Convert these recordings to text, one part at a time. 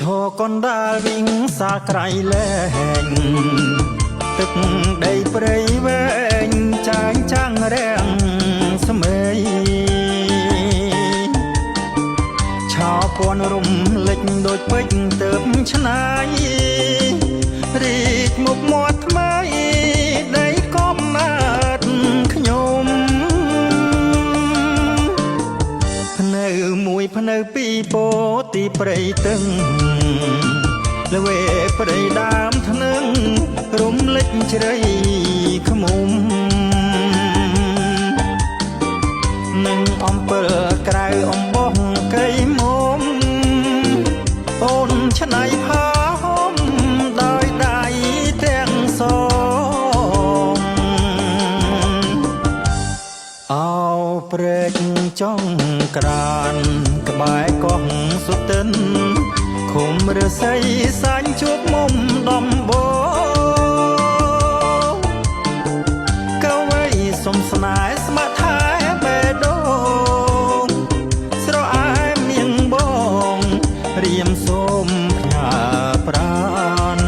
ឈរកណ្ដាលវិញសាក្រៃលែងទឹកដីព្រៃវែងចាញ់ចាំងរាំងស្មេយឆោពន់រំលេចដូចពេជ្រទៅឆ្នៃរីកមុខមាត់ថ្មីដីកំណើតខ្ញុំភ្នៅមួយភ្នៅពីរពោទីព្រៃតឹងល្វេព្រៃដើមធ្នឹងរំលេចជ្រៃខ្មុំនឹងអំពិលក្រៅអំបោះកៃមុំអូនឆ្នៃផាហំដោយដៃទាំងសងអោព្រែកចង់ក្រានក្បែរកោះសុទិនឃុំរស័យសាញ់ជួបមុំដំបងកវីសុំស្នេហ៍ស្មាថែបេះដូងស្រអែមនាងបងរៀមសូមផ្ញើប្រាន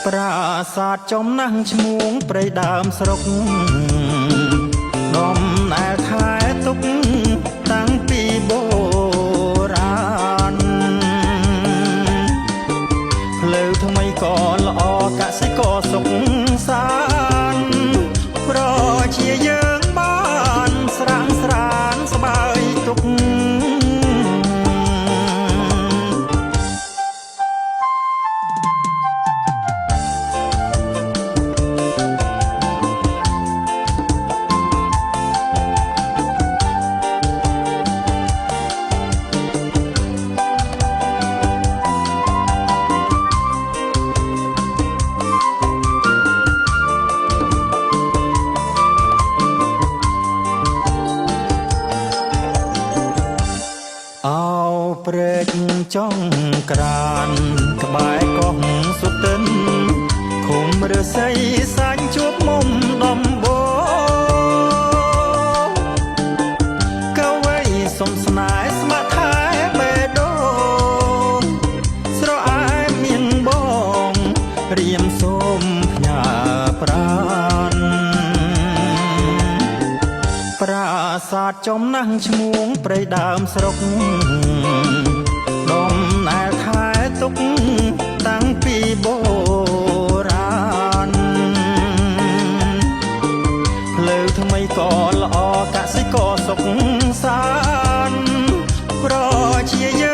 ប្រាសាទចំណាំងឈ្មោះព្រៃដើមស្រុកដំណើរថែទុកតាំងពីបុរាណផ្លូវថ្មីក៏ល្អកសិករសុខសាន្តប្រជាយើងបានស្រាំងស្រានសបាយទុកអោព្រែកចង់ក្រានក្បែរកោះសុទិនឃុំរស័យសាញ់ជួបមុំដំបងកវីសុំស្នេហ៍ស្មាថែបេះដូងស្រអែមនាងបងរៀមសូមផ្ញើប្រានប្រាសាទចំណាំងឈ្មោះព្រៃដើមស្រុកដំណើរថែទុកតាំងពីបុរាណផ្លូវថ្មីក៏ល្អកសិករសុខសាន្តប្រជាយើង